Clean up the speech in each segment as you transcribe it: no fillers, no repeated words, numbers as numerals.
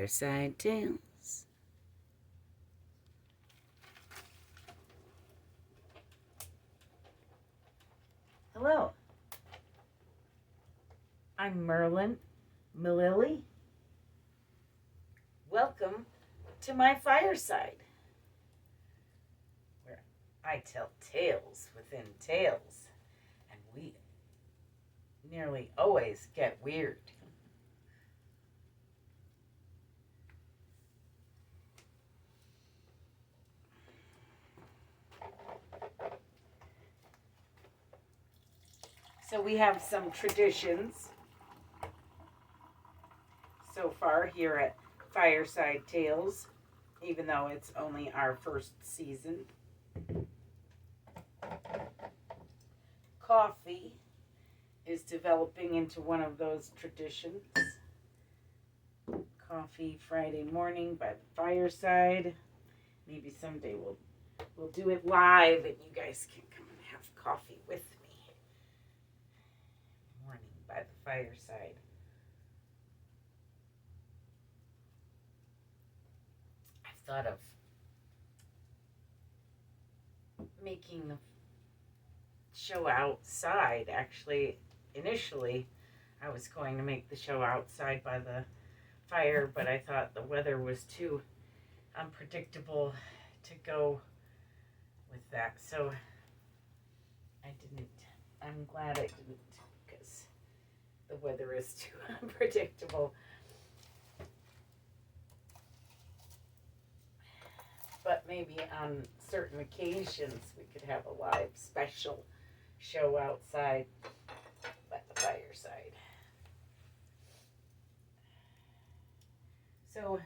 Fireside Tales. Hello, I'm Merlin, Mililli. Welcome to my fireside, where I tell tales within tales, and we nearly always get weird. So we have some traditions so far here at Fireside Tales, even though it's only our first season. Coffee is developing into one of those traditions. Coffee Friday morning by the fireside. Maybe someday we'll do it live and you guys can come and have coffee with me. Morning by the fireside. I've thought of making the show outside. Actually, initially I was going to make the show outside by the fire, but I thought the weather was too unpredictable to go with that, so I didn't. I'm glad I didn't, because the weather is too unpredictable. But maybe on certain occasions we could have a live special show outside by the fireside. So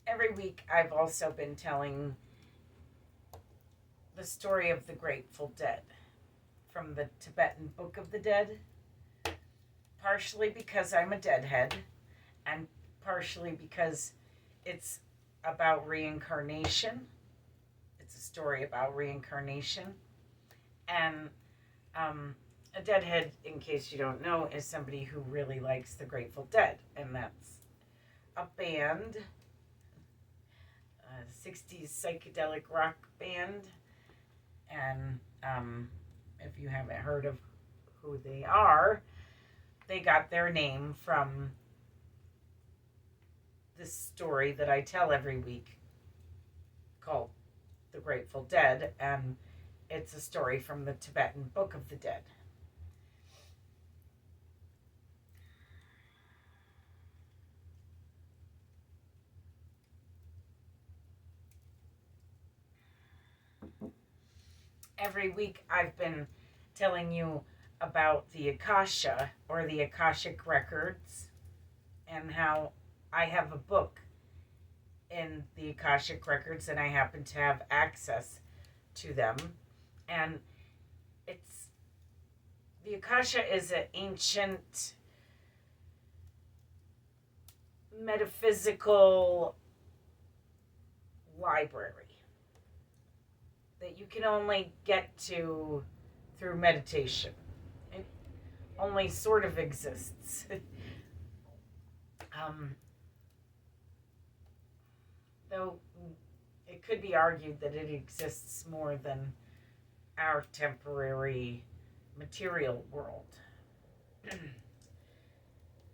every week I've also been telling the story of the Grateful Dead from the Tibetan Book of the Dead, partially because I'm a deadhead and partially because it's about reincarnation. It's a story about reincarnation. And a deadhead, in case you don't know, is somebody who really likes the Grateful Dead. And that's a band, a 60s psychedelic rock band. And if you haven't heard of who they are, they got their name from this story that I tell every week called The Grateful Dead, and it's a story from the Tibetan Book of the Dead. Every week I've been telling you about the Akasha, or the Akashic Records, and how I have a book in the Akashic Records and I happen to have access to them. And it's, the Akasha is an ancient metaphysical library that you can only get to through meditation. It only sort of exists. Though it could be argued that it exists more than our temporary material world,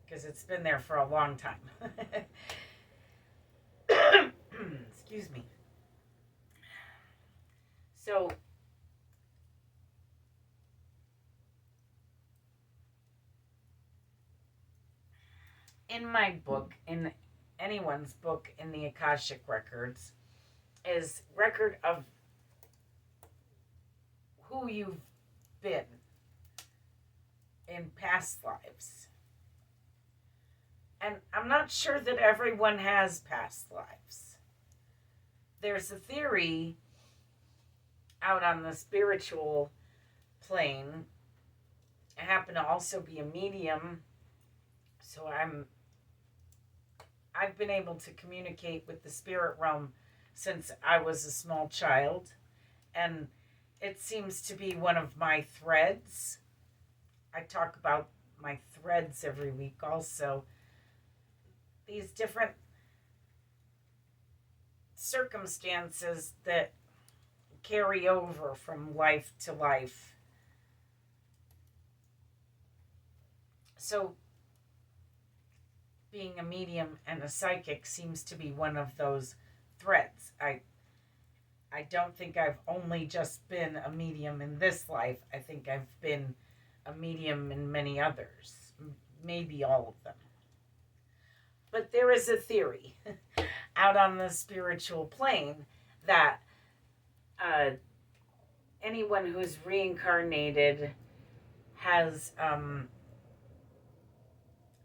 because it's been there for a long time. Excuse me. So in my book, in anyone's book in the Akashic Records, is record of who you've been in past lives. And I'm not sure that everyone has past lives. There's a theory out on the spiritual plane. I happen to also be a medium, so I've been able to communicate with the spirit realm since I was a small child, and it seems to be one of my threads. I talk about my threads every week also. These different circumstances that carry over from life to life. So being a medium and a psychic seems to be one of those threads. I don't think I've only just been a medium in this life. I think I've been a medium in many others, maybe all of them. But there is a theory out on the spiritual plane that anyone who's reincarnated has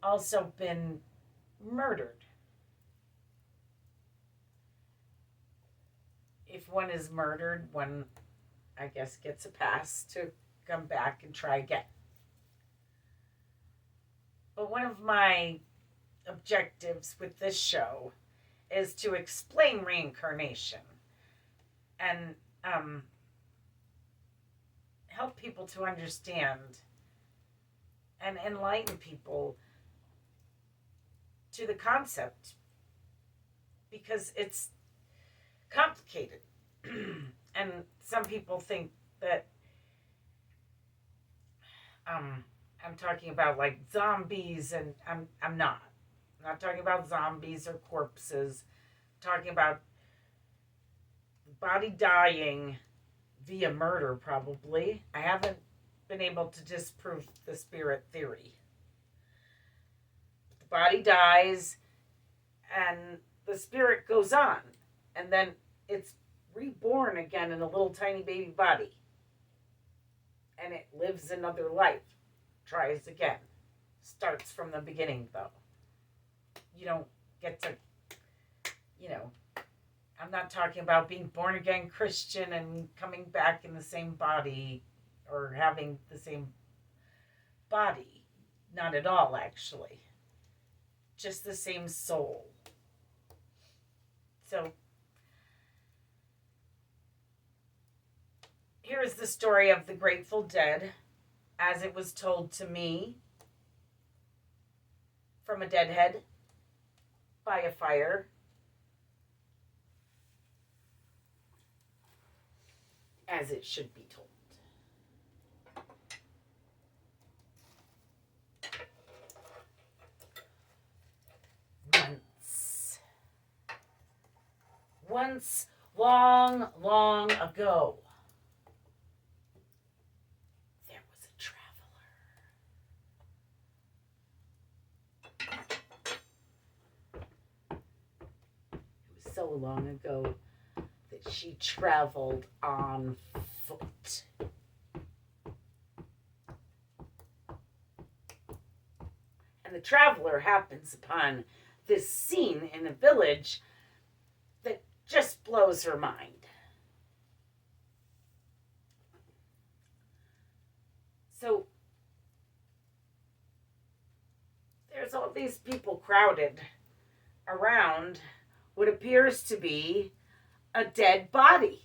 also been murdered. If one is murdered, one, I guess, gets a pass to come back and try again. But one of my objectives with this show is to explain reincarnation and help people to understand and enlighten people to the concept, because it's complicated. And some people think that I'm talking about like zombies, and I'm not. I'm not talking about zombies or corpses. I'm talking about the body dying via murder, probably. I haven't been able to disprove the spirit theory. The body dies and the spirit goes on, and then it's reborn again in a little tiny baby body, and it lives another life, tries again, starts from the beginning. Though you don't get to, I'm not talking about being born again Christian and coming back in the same body or having the same body. Not at all, actually. Just the same soul. So here is the story of the Grateful Dead as it was told to me from a deadhead by a fire. As it should be told. Once, long, long ago, there was a traveler. It was so long ago that she traveled on foot. And the traveler happens upon this scene in a village that just blows her mind. So there's all these people crowded around what appears to be a dead body.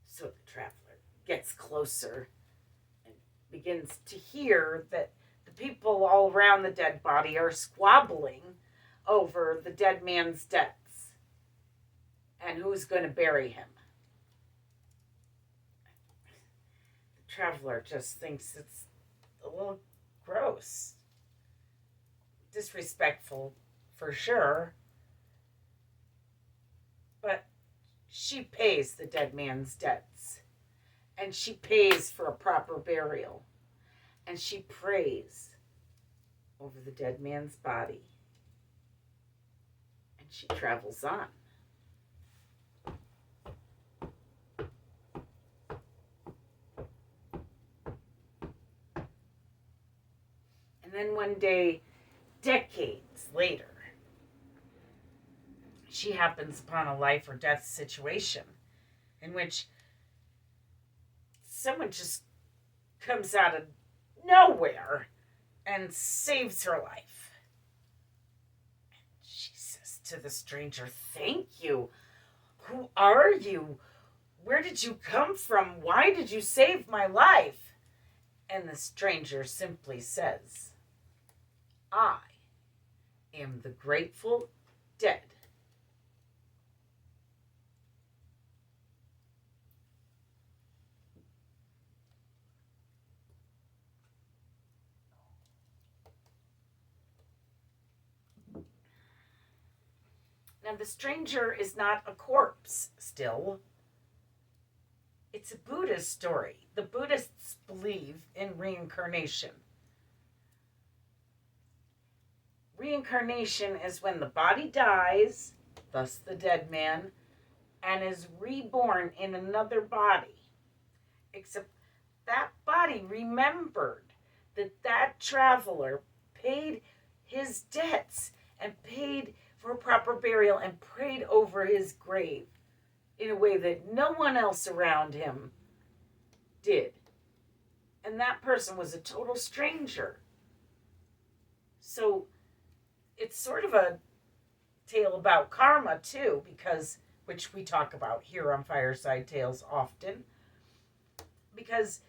So the traveler gets closer and begins to hear that the people all around the dead body are squabbling over the dead man's debts and who's going to bury him. The traveler just thinks it's a little gross, disrespectful for sure, but she pays the dead man's debts, and she pays for a proper burial, and she prays over the dead man's body, and she travels on. And then one day, decades later, she happens upon a life or death situation in which someone just comes out of nowhere and saves her life. And she says to the stranger, "Thank you. Who are you? Where did you come from? Why did you save my life?" And the stranger simply says, I am the Grateful Dead. Now, the stranger is not a corpse still. It's a Buddhist story. The Buddhists believe in reincarnation. Reincarnation is when the body dies, thus the dead man, and is reborn in another body. Except that body remembered that traveler paid his debts and paid for a proper burial and prayed over his grave in a way that no one else around him did. And that person was a total stranger. So it's sort of a tale about karma too, because, which we talk about here on Fireside Tales often, because,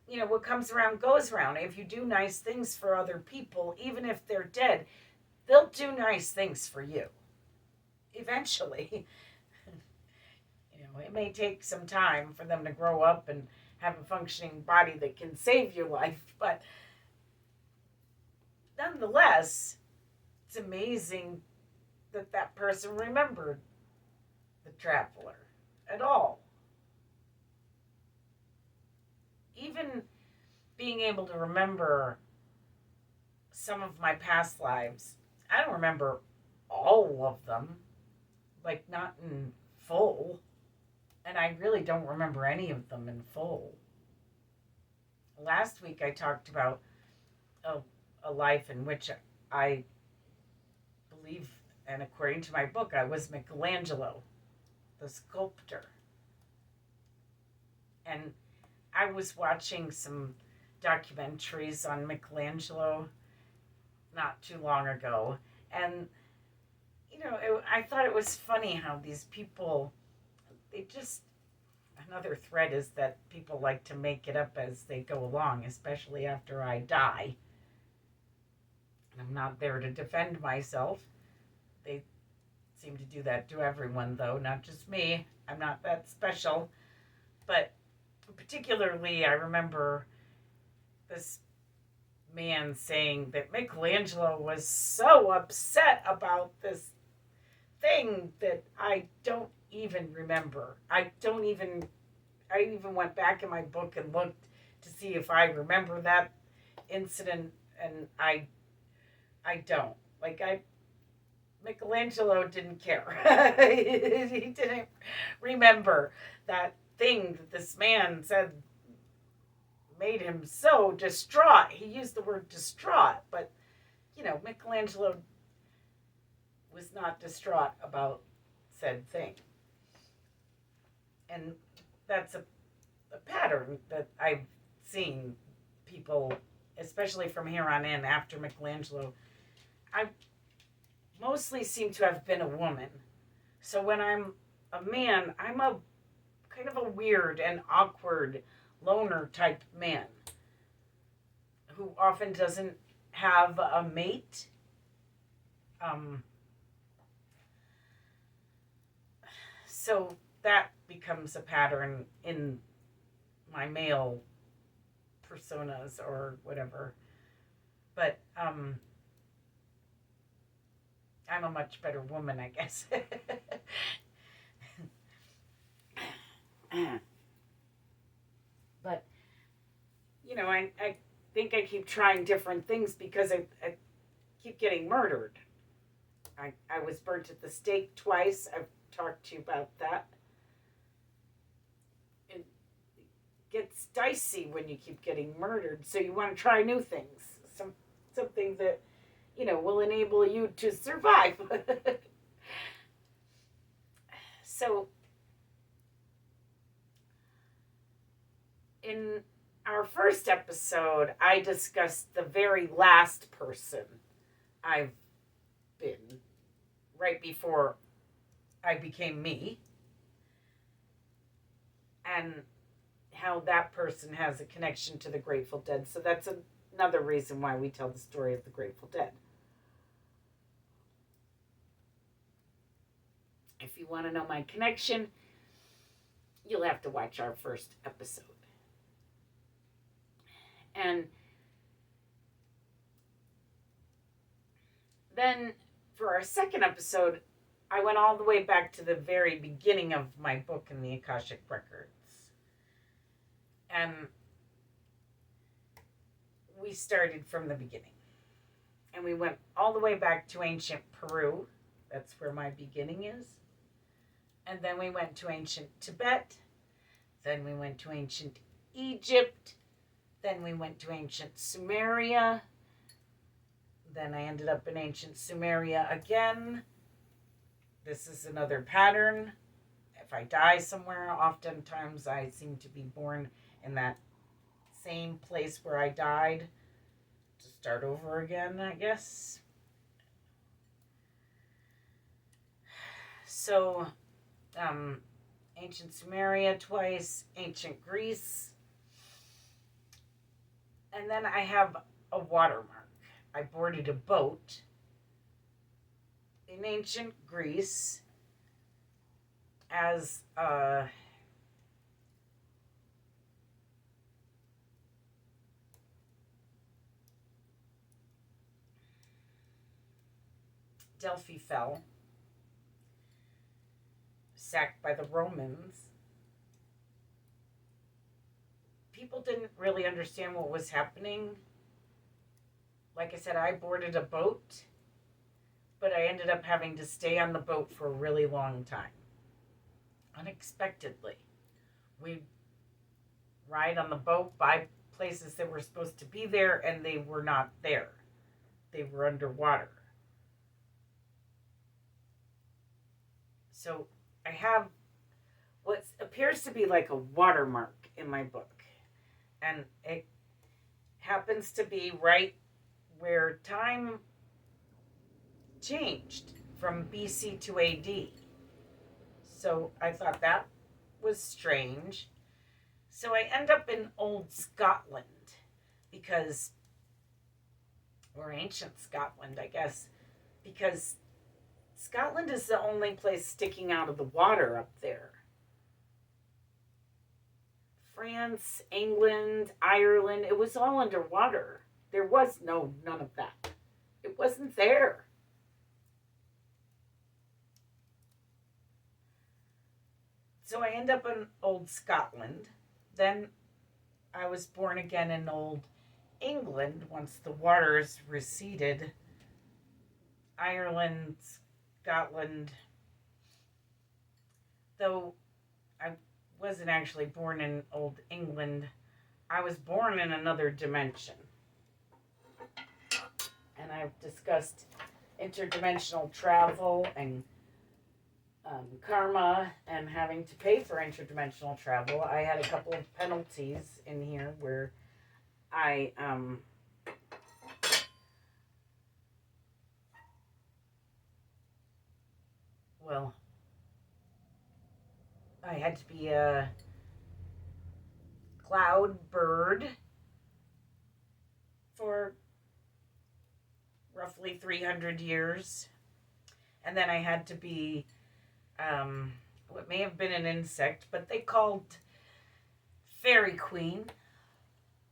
you know, what comes around goes around. If you do nice things for other people, even if they're dead, they'll do nice things for you eventually. You know, it may take some time for them to grow up and have a functioning body that can save your life, but nonetheless, it's amazing that that person remembered the traveler at all. Even being able to remember some of my past lives, I don't remember all of them, like not in full, and I really don't remember any of them in full. Last week I talked about a life in which I believe, and according to my book, I was Michelangelo, the sculptor. And I was watching some documentaries on Michelangelo not too long ago. And, you know, I thought it was funny how these people, another thread is that people like to make it up as they go along, especially after I die. I'm not there to defend myself. They seem to do that to everyone, though, not just me. I'm not that special. But particularly, I remember this man saying that Michelangelo was so upset about this thing that I don't even remember. I even went back in my book and looked to see if I remember that incident, and I don't. Michelangelo didn't care. He didn't remember that thing that this man said made him so distraught. He used the word distraught, but, you know, Michelangelo was not distraught about said thing. And that's a pattern that I've seen people, especially from here on in after Michelangelo. I mostly seem to have been a woman. So when I'm a man, I'm a kind of a weird and awkward loner type man who often doesn't have a mate. So that becomes a pattern in my male personas or whatever. But I'm a much better woman, I guess. But, you know, I think I keep trying different things because I keep getting murdered. I was burnt at the stake twice. I've talked to you about that. It gets dicey when you keep getting murdered, so you want to try new things. Something that, you know, will enable you to survive. So, in our first episode, I discussed the very last person I've been right before I became me. And how that person has a connection to the Grateful Dead. So that's another reason why we tell the story of the Grateful Dead. If you want to know my connection, you'll have to watch our first episode. And then for our second episode, I went all the way back to the very beginning of my book in the Akashic Records. And we started from the beginning. And we went all the way back to ancient Peru. That's where my beginning is. And then we went to ancient Tibet. Then we went to ancient Egypt. Then we went to ancient Sumeria. Then I ended up in ancient Sumeria again. This is another pattern. If I die somewhere, oftentimes I seem to be born in that same place where I died to start over again, I guess. So, ancient Sumeria twice, ancient Greece. And then I have a watermark. I boarded a boat in ancient Greece as Delphi fell, sacked by the Romans. People didn't really understand what was happening. Like I said, I boarded a boat, but I ended up having to stay on the boat for a really long time. Unexpectedly. We'd ride on the boat by places that were supposed to be there, and they were not there. They were underwater. So I have what appears to be like a watermark in my book. And it happens to be right where time changed from BC to AD. So I thought that was strange. So I end up in old Scotland because, or ancient Scotland, I guess, because Scotland is the only place sticking out of the water up there. France, England, Ireland, it was all underwater. There was none of that. It wasn't there. So I end up in old Scotland. Then I was born again in old England once the waters receded. Ireland, Scotland. Though I wasn't actually born in old England, I was born in another dimension. And I've discussed interdimensional travel and karma and having to pay for interdimensional travel. I had a couple of penalties in here where I I had to be a cloud bird for roughly 300 years. And then I had to be what may have been an insect, but they called Fairy Queen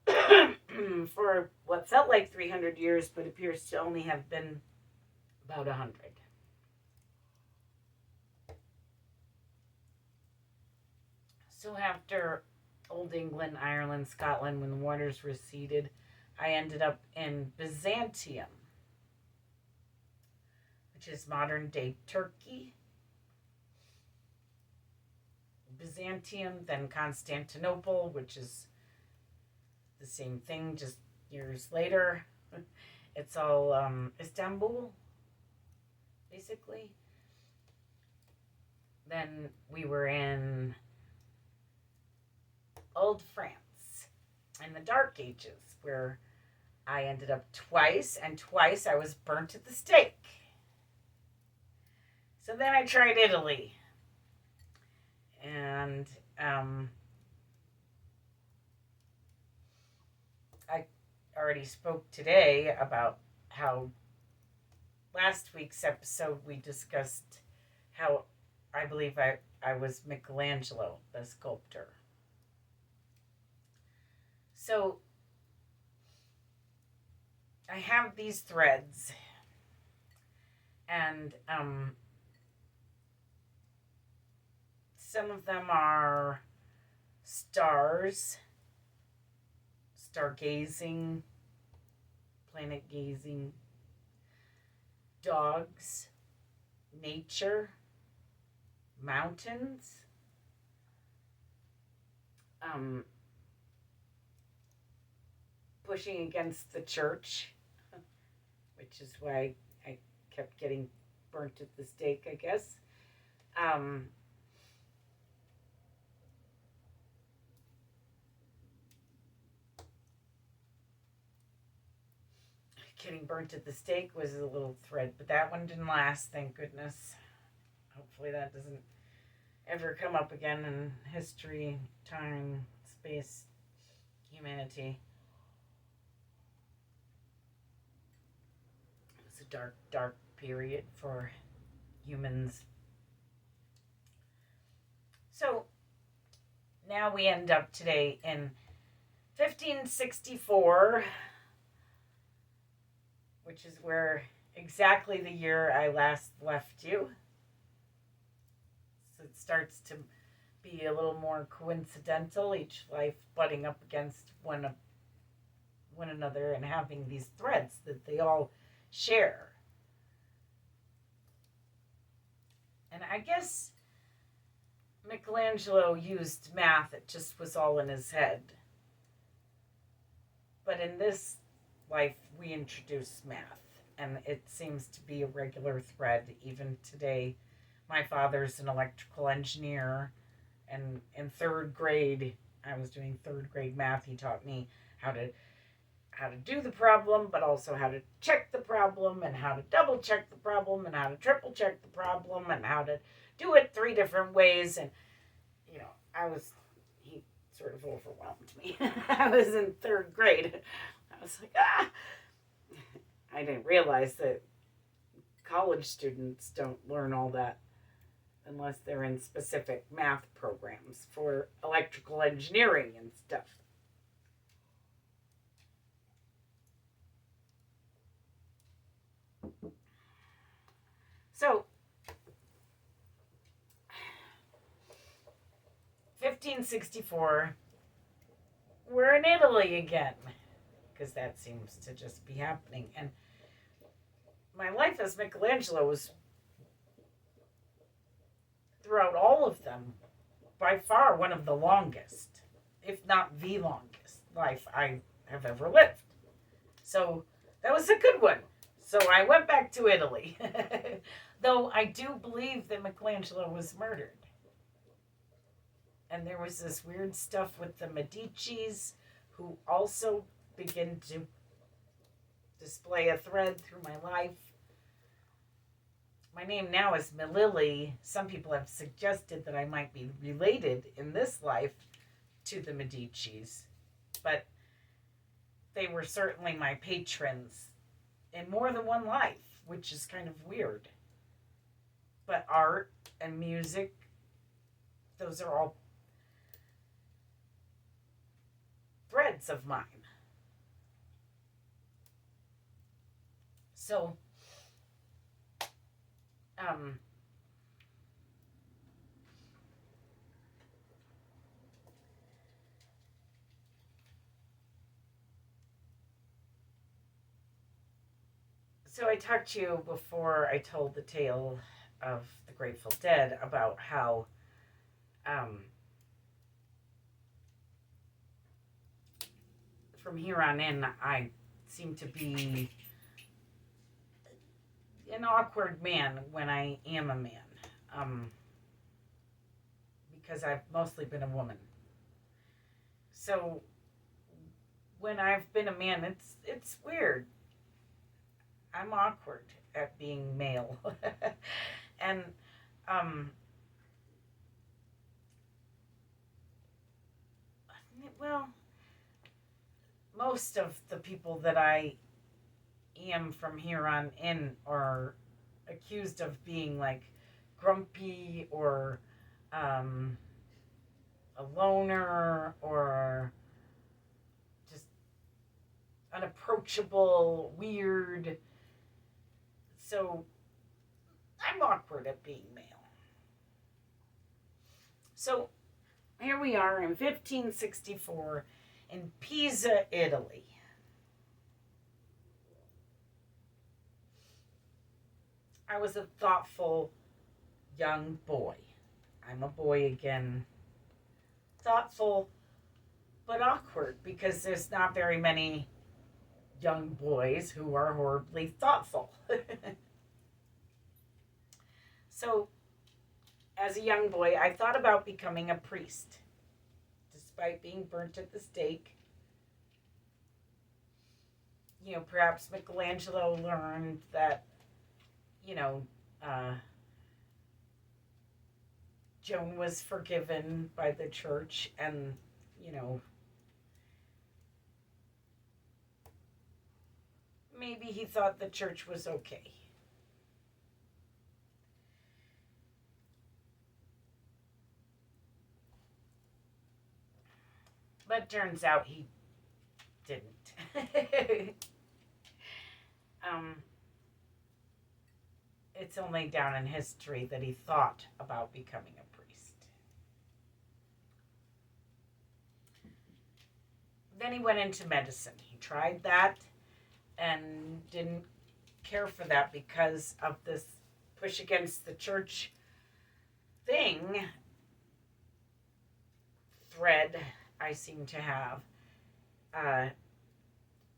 for what felt like 300 years, but appears to only have been about 100. So after Old England, Ireland, Scotland, when the waters receded, I ended up in Byzantium, which is modern-day Turkey. Byzantium, then Constantinople, which is the same thing, just years later. It's all Istanbul, basically. Then we were in Old France in the Dark Ages, where I ended up twice, and twice I was burnt at the stake. So then I tried Italy. And already spoke today about how last week's episode we discussed how I believe I was Michelangelo, the sculptor. So I have these threads, and some of them are stars, stargazing, planet gazing, dogs, nature, mountains, pushing against the church, which is why I kept getting burnt at the stake, I guess. Getting burnt at the stake was a little thread, but that one didn't last, thank goodness. Hopefully that doesn't ever come up again in history, time, space, humanity. It was a dark, dark period for humans. So now we end up today in 1564, which is where exactly the year I last left you. So it starts to be a little more coincidental, each life butting up against one another and having these threads that they all share. And I guess Michelangelo used math, it just was all in his head. But in this life, we introduce math, and it seems to be a regular thread even today. My father's an electrical engineer, and in third grade, I was doing third grade math. He taught me how to do the problem, but also how to check the problem, and how to double check the problem, and how to triple check the problem, and how to do it 3 different ways. And he sort of overwhelmed me. I was in third grade. I was like, I didn't realize that college students don't learn all that unless they're in specific math programs for electrical engineering and stuff. So, 1564, we're in Italy again, because that seems to just be happening. And my life as Michelangelo was, throughout all of them, by far one of the longest, if not the longest, life I have ever lived. So that was a good one. So I went back to Italy, though I do believe that Michelangelo was murdered. And there was this weird stuff with the Medicis, who also begin to display a thread through my life. My name now is Mililli. Some people have suggested that I might be related in this life to the Medicis, but they were certainly my patrons in more than one life, which is kind of weird. But art and music, those are all threads of mine. So, so I talked to you before I told the tale of the Grateful Dead about how from here on in I seem to be an awkward man when I am a man, because I've mostly been a woman. So when I've been a man, it's weird. I'm awkward at being male. And well, most of the people that I am from here on in are accused of being like grumpy or a loner or just unapproachable, weird. So I'm awkward at being male. So here we are in 1564 in Pisa, Italy. I was a thoughtful young boy. I'm a boy again. Thoughtful, but awkward because there's not very many young boys who are horribly thoughtful. So, as a young boy, I thought about becoming a priest. Despite being burnt at the stake, perhaps Michelangelo learned that, uh, Joan was forgiven by the church, and, maybe he thought the church was okay. But turns out he didn't. It's only down in history that he thought about becoming a priest. Then he went into medicine. He tried that and didn't care for that because of this push against the church thread I seem to have.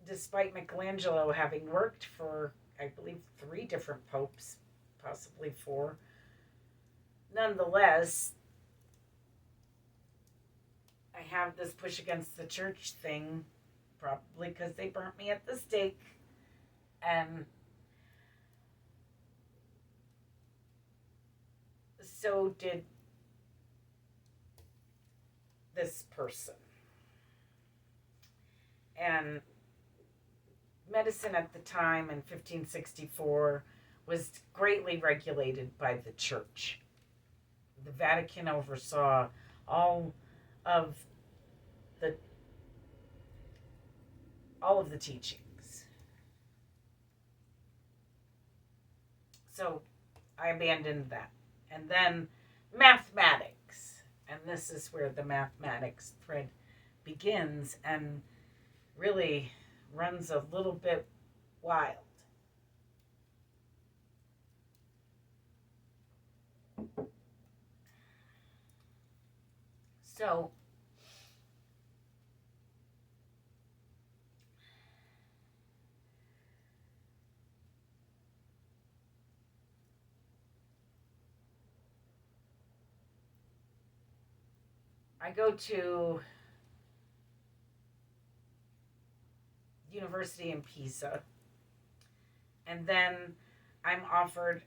Despite Michelangelo having worked for, I believe, 3 different popes, possibly 4, nonetheless, I have this push against the church thing, probably because they burnt me at the stake, and so did this person. And medicine at the time in 1564 was greatly regulated by the church. The Vatican oversaw all of the teachings. So I abandoned that. And then mathematics. And this is where the mathematics thread begins and really runs a little bit wild. So, I go to university in Pisa, and then I'm offered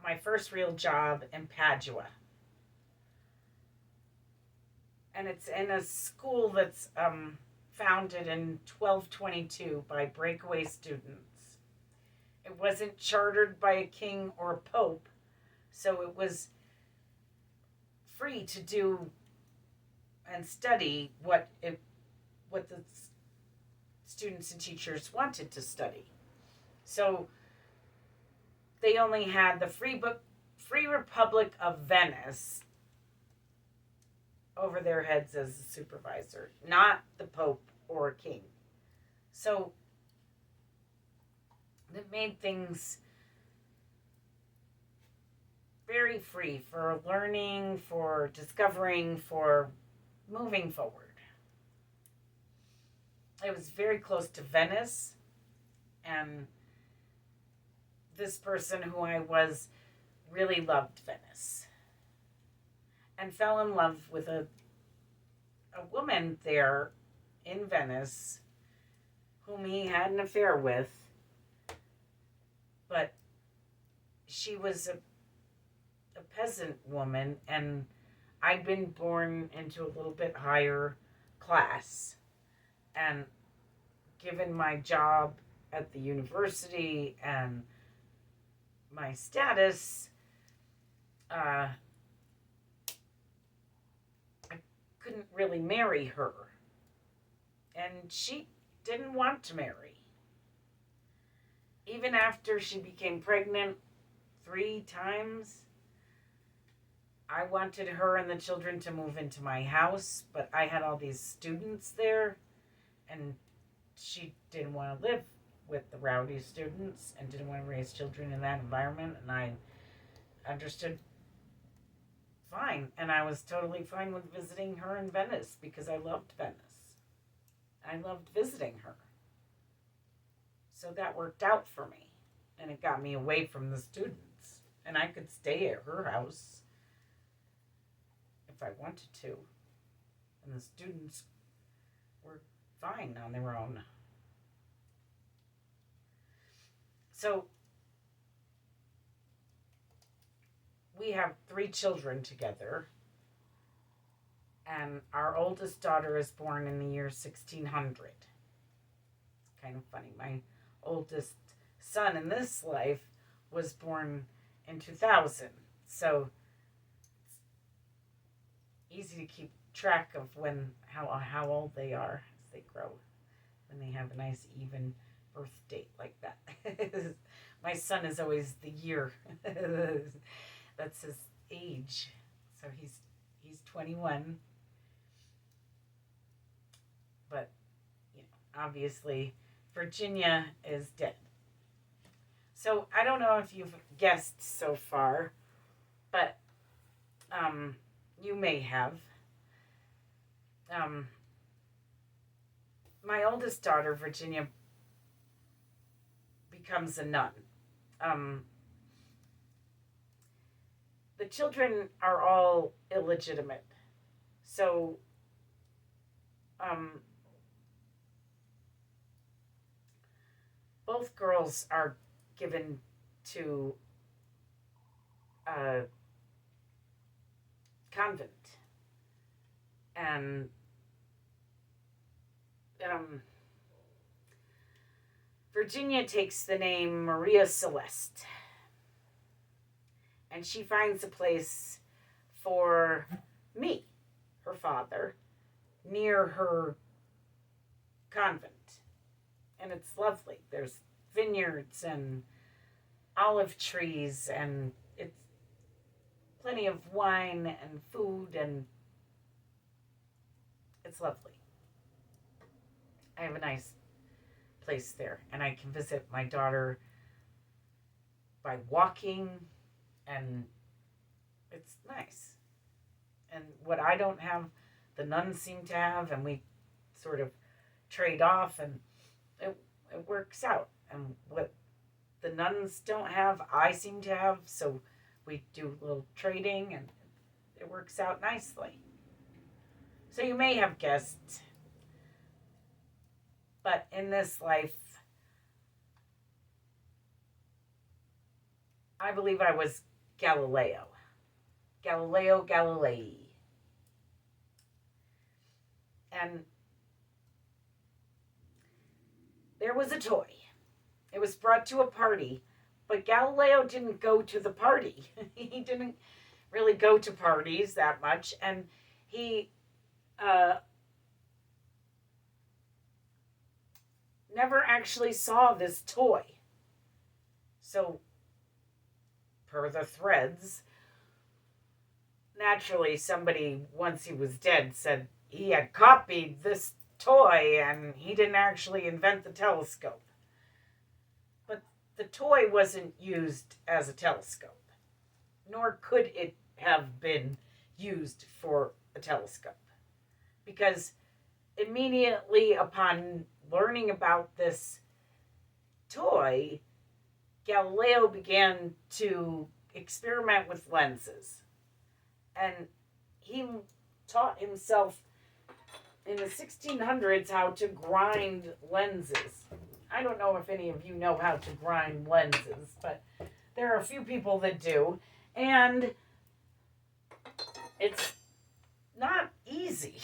my first real job in Padua. And it's in a school that's founded in 1222 by breakaway students. It wasn't chartered by a king or a pope, so it was free to do and study what the students and teachers wanted to study. So they only had the Free Republic of Venice over their heads as a supervisor, not the Pope or a king. So it made things very free for learning, for discovering, for moving forward. It was very close to Venice, and this person who I was really loved Venice and fell in love with a woman there in Venice whom he had an affair with, but she was a peasant woman, and I'd been born into a little bit higher class. And given my job at the university and my status, I couldn't really marry her. And she didn't want to marry. Even after she became pregnant 3 times, I wanted her and the children to move into my house, but I had all these students there, and she didn't want to live with the rowdy students and didn't want to raise children in that environment, and I understood fine. And I was totally fine with visiting her in Venice because I loved Venice. I loved visiting her. So that worked out for me, and it got me away from the students, and I could stay at her house if I wanted to, and the students were fine on their own. So we have 3 children together, and our oldest daughter is born in the year 1600. It's kind of funny. My oldest son in this life was born in 2000. So it's easy to keep track of how old they are as they grow, when they have a nice even birth date like that. My son is always the year. That's his age. So he's 21. But obviously Virginia is dead. So I don't know if you've guessed so far, but you may have. My oldest daughter, Virginia, becomes a nun. The children are all illegitimate. So both girls are given to a convent. And Virginia takes the name Maria Celeste. And she finds a place for me, her father, near her convent. And it's lovely. There's vineyards and olive trees, and it's plenty of wine and food, and it's lovely. I have a nice place there, and I can visit my daughter by walking, and it's nice. And what I don't have, the nuns seem to have, and we sort of trade off, and it works out. And what the nuns don't have, I seem to have, so we do a little trading, and it works out nicely. So you may have guessed, but in this life, I believe I was Galileo. Galileo Galilei. And there was a toy. It was brought to a party, but Galileo didn't go to the party. He didn't really go to parties that much, and he never actually saw this toy. So, per the threads, naturally somebody, once he was dead, said he had copied this toy and he didn't actually invent the telescope. But the toy wasn't used as a telescope, nor could it have been used for a telescope, because immediately upon learning about this toy, Galileo began to experiment with lenses. And he taught himself in the 1600s how to grind lenses. I don't know if any of you know how to grind lenses, but there are a few people that do. And it's not easy.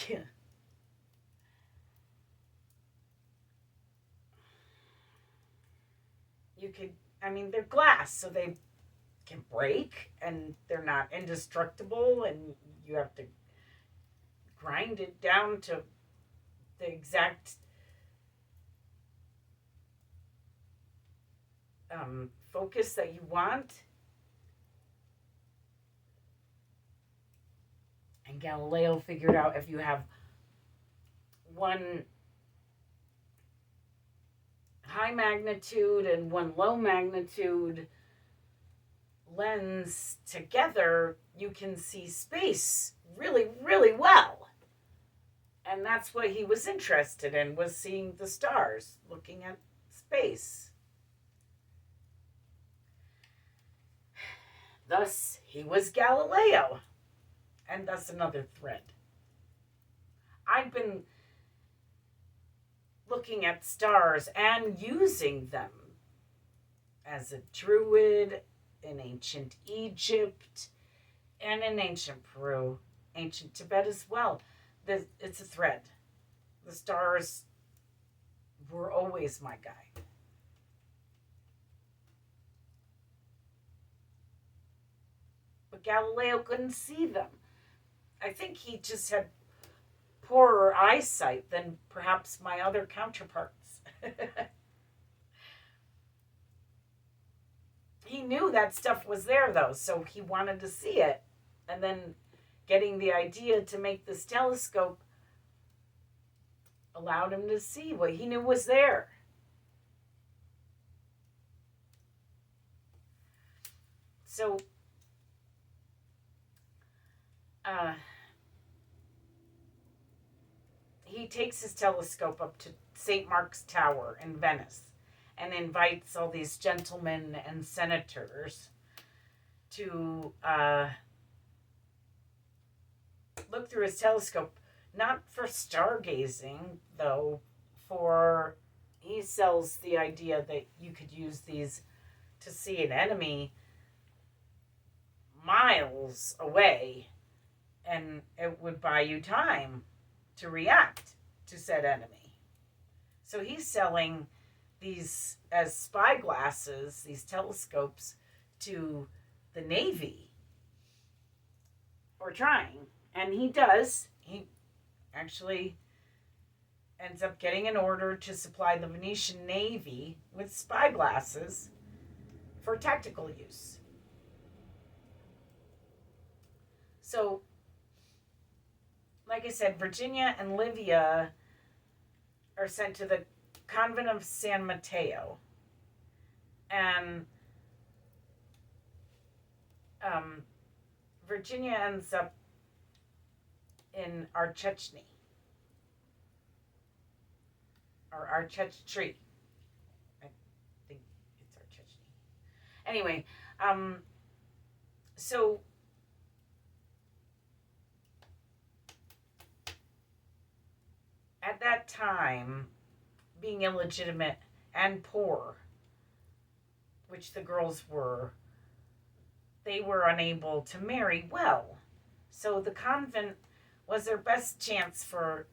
I mean, they're glass, so they can break and they're not indestructible, and you have to grind it down to the exact focus that you want. And Galileo figured out if you have one high magnitude and one low magnitude lens together, you can see space really, really well. And that's what he was interested in, was seeing the stars, looking at space. Thus, he was Galileo. And that's another thread. I've been looking at stars and using them as a druid in ancient Egypt and in ancient Peru, ancient Tibet as well. It's a thread. The stars were always my guide. But Galileo couldn't see them. I think he just had poorer eyesight than perhaps my other counterparts. He knew that stuff was there, though, so he wanted to see it. And then getting the idea to make this telescope allowed him to see what he knew was there. So, he takes his telescope up to St. Mark's Tower in Venice and invites all these gentlemen and senators to look through his telescope, not for stargazing, though, he sells the idea that you could use these to see an enemy miles away, and it would buy you time to react to said enemy. So he's selling these as spy glasses, these telescopes, to the Navy, or trying. And he does. He actually ends up getting an order to supply the Venetian Navy with spy glasses for tactical use. So, like I said, Virginia and Livia are sent to the convent of San Mateo. And Virginia ends up in Archechny. Or Archechtree. I think it's Archechny. Anyway, so at that time, being illegitimate and poor, which the girls were, they were unable to marry well. So the convent was their best chance for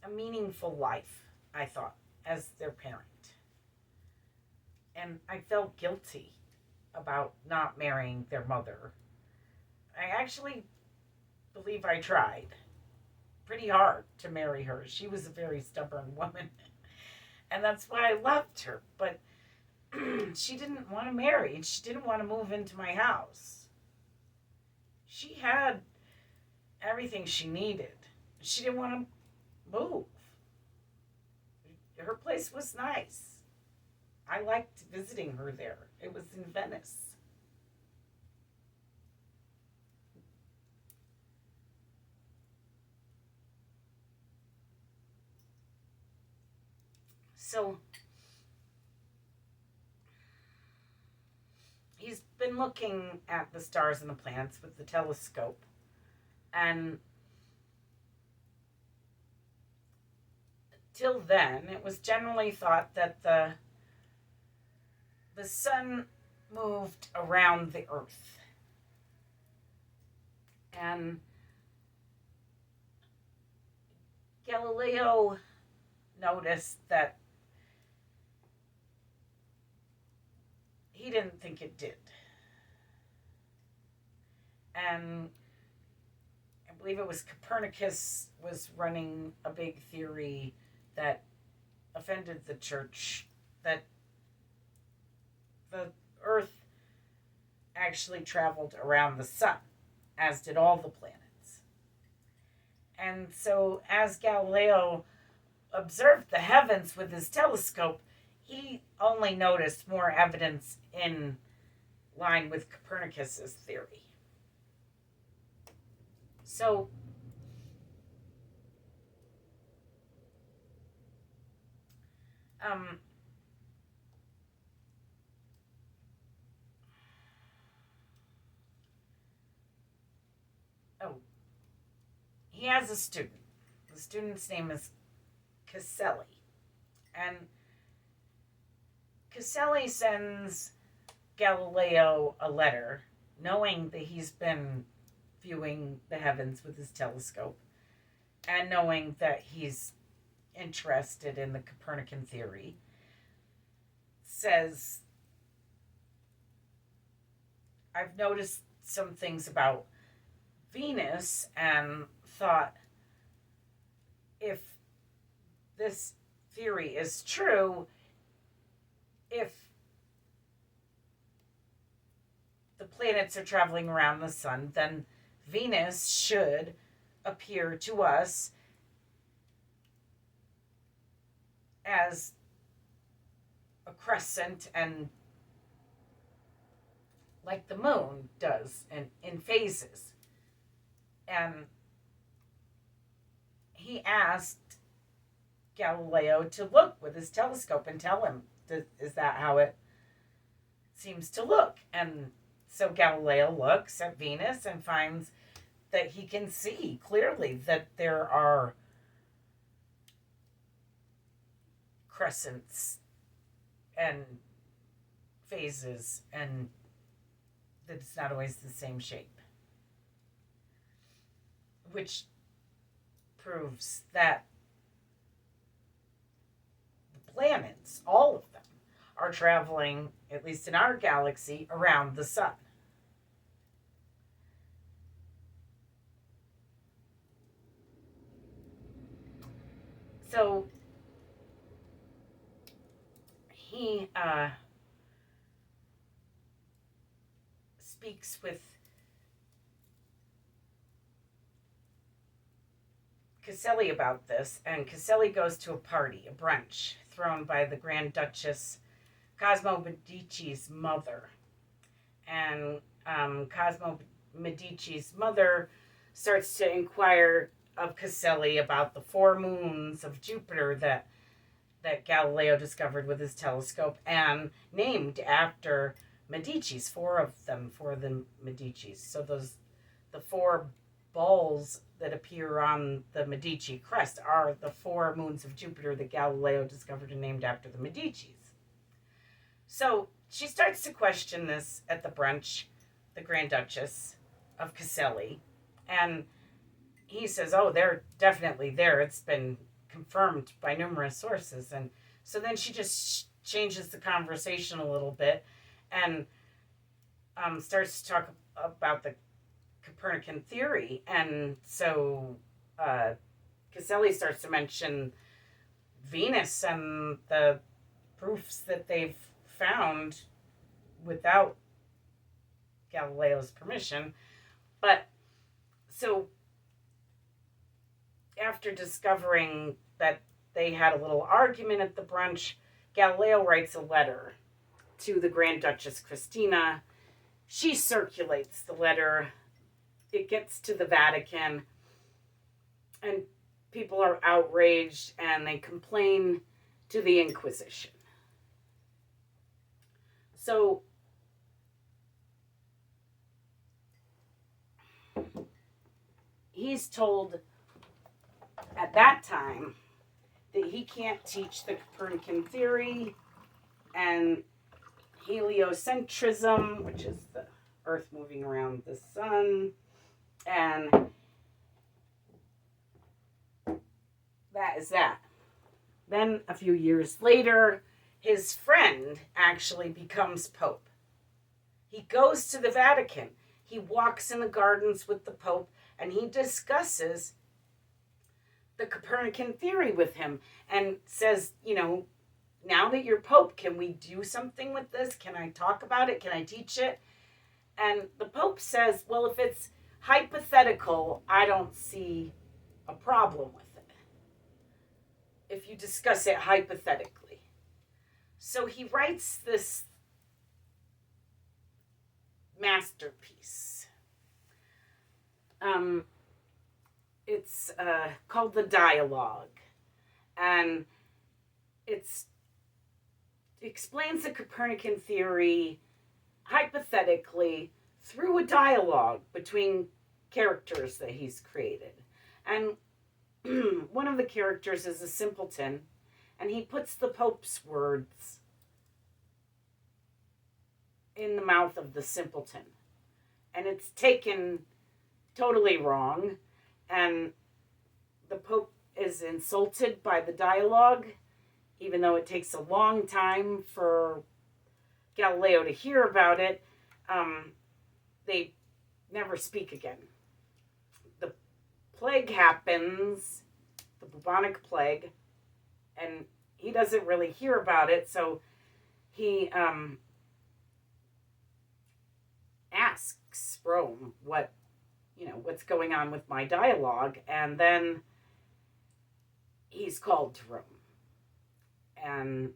a meaningful life, I thought, as their parent. And I felt guilty about not marrying their mother. I actually believe I tried pretty hard to marry her. She was a very stubborn woman. And that's why I loved her. But she didn't want to marry, and she didn't want to move into my house. She had everything she needed. She didn't want to move. Her place was nice. I liked visiting her there. It was in Venice. So he's been looking at the stars and the planets with the telescope, and till then it was generally thought that the sun moved around the earth. And Galileo noticed that he didn't think it did. And I believe it was Copernicus was running a big theory that offended the church, that the earth actually traveled around the sun, as did all the planets. And so as Galileo observed the heavens with his telescope, he only noticed more evidence in line with Copernicus's theory. So he has a student. The student's name is Caselli. And Caselli sends Galileo a letter, knowing that he's been viewing the heavens with his telescope, and knowing that he's interested in the Copernican theory, says, I've noticed some things about Venus and thought, if this theory is true, if the planets are traveling around the sun, then Venus should appear to us as a crescent, and like the moon does, and in phases. And he asked Galileo to look with his telescope and tell him, is that how it seems to look? And so Galileo looks at Venus and finds that he can see clearly that there are crescents and phases, and that it's not always the same shape, which proves that the planets, all of them, are traveling, at least in our galaxy, around the sun. So he speaks with Caselli about this, and Caselli goes to a party, a brunch, thrown by the Grand Duchess Cosimo Medici's mother. And Cosimo Medici's mother starts to inquire of Caselli about the 4 moons of Jupiter that Galileo discovered with his telescope, and named after Medici's, 4 of them, for the Medici's. So the 4 balls that appear on the Medici crest are the 4 moons of Jupiter that Galileo discovered and named after the Medici's. So she starts to question this at the brunch, the Grand Duchess of Caselli, and he says, oh, they're definitely there. It's been confirmed by numerous sources. And so then she just changes the conversation a little bit and starts to talk about the Copernican theory. And so Caselli starts to mention Venus and the proofs that they've found without Galileo's permission. But so after discovering that they had a little argument at the brunch, Galileo writes a letter to the Grand Duchess Christina. She circulates the letter. It gets to the Vatican, and people are outraged, and they complain to the Inquisition. So he's told at that time that he can't teach the Copernican theory and heliocentrism, which is the Earth moving around the sun, and that is that. Then a few years later, his friend actually becomes Pope. he goes to the Vatican. He walks in the gardens with the Pope, and he discusses the Copernican theory with him and says, now that you're Pope, can we do something with this? Can I talk about it? Can I teach it? And the Pope says, well, if it's hypothetical, I don't see a problem with it if you discuss it hypothetically. So he writes this masterpiece. It's called The Dialogue, and it explains the Copernican theory hypothetically through a dialogue between characters that he's created. And one of the characters is a simpleton, and he puts the Pope's words in the mouth of the simpleton. And it's taken totally wrong, and the Pope is insulted by the dialogue, even though it takes a long time for Galileo to hear about it. They never speak again. The plague happens, the bubonic plague, and he doesn't really hear about it, so he asks Rome what's going on with my dialogue, and then he's called to Rome. And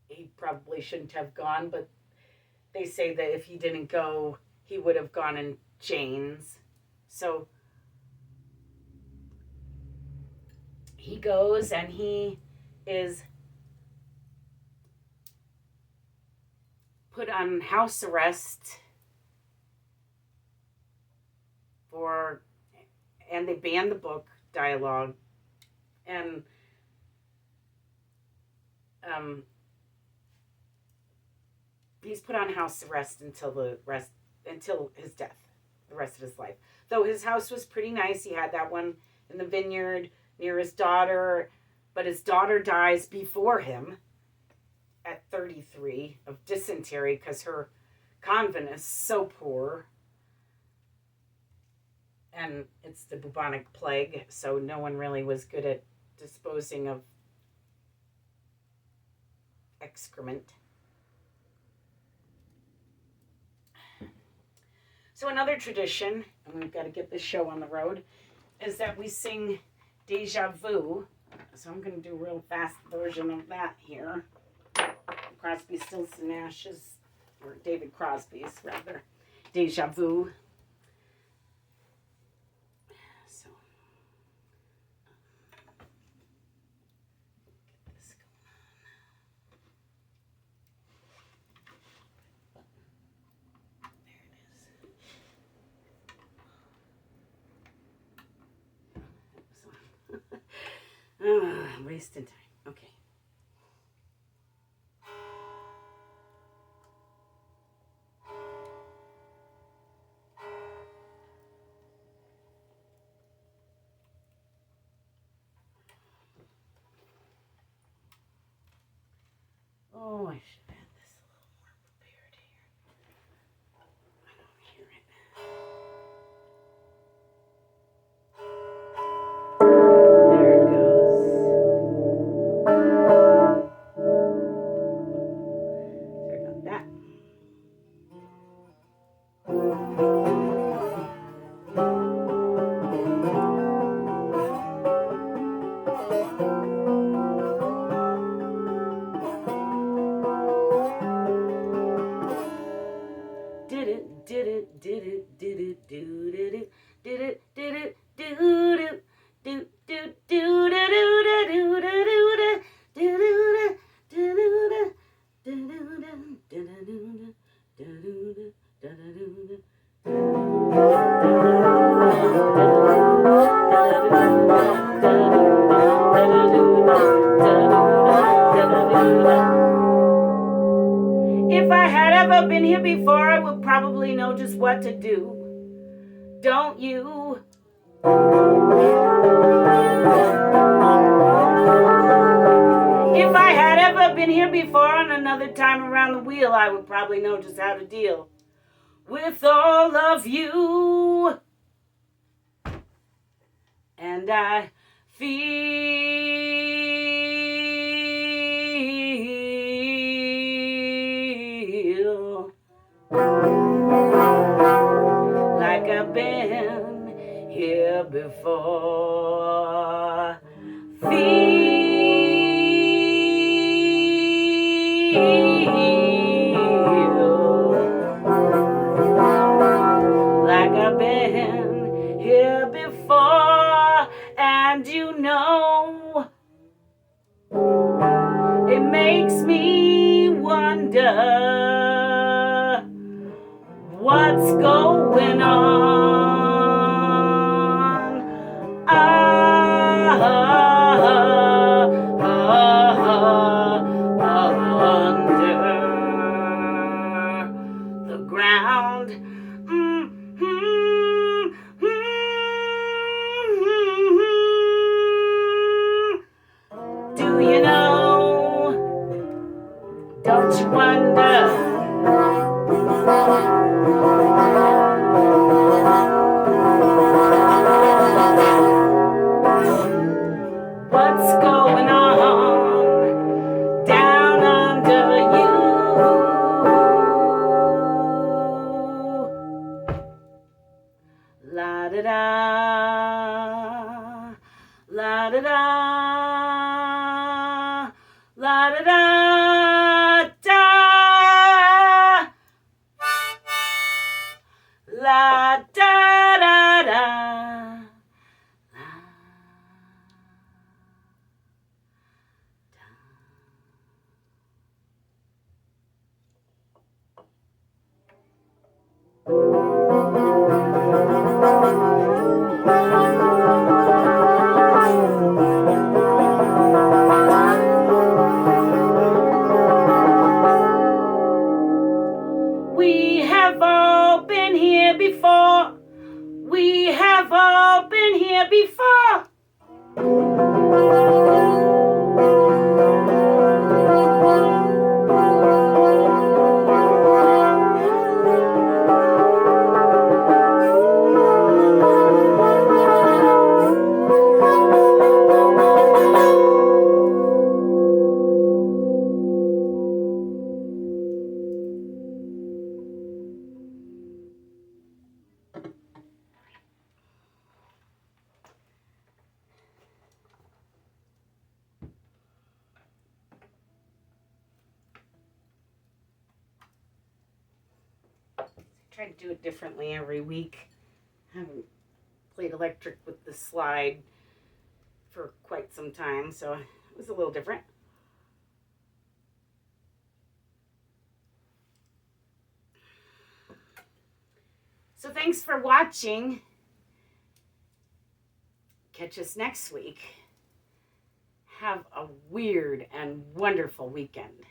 he probably shouldn't have gone, but they say that if he didn't go, he would have gone in chains. So he goes, and he is put on house arrest and they banned the book Dialogue, and he's put on house arrest until his death, the rest of his life. Though his house was pretty nice, he had that one in the vineyard near his daughter, but his daughter dies before him at 33 of dysentery because her convent is so poor. And it's the bubonic plague, so no one really was good at disposing of excrement. So another tradition, and we've got to get this show on the road, is that we sing Deja Vu. So I'm going to do a real fast version of that here. Crosby, Stills and Nash's, or David Crosby's rather, Deja Vu. So get this going on. There it is. I'm wasting time. Okay. Oh, I should have had this a little more prepared here. I don't hear it. There it goes. Sorry about that. If I had ever been here before, I would probably know just what to do. Don't you? If I had ever been here before on another time around the wheel, I would probably know just how to deal with all of you. And I feel like I've been here before. Like I've been here before, and you know, it makes me wonder what's going on. Under the ground. Do you know? Don't you wonder? What's going on down under you? La da da, la da da, la da da da, la da da da. We have all been here before. We have all been here before. Try to do it differently every week. I haven't played electric with the slide for quite some time, so it was a little different. So thanks for watching. Catch us next week. Have a weird and wonderful weekend.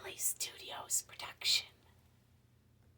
Mililli Studios production.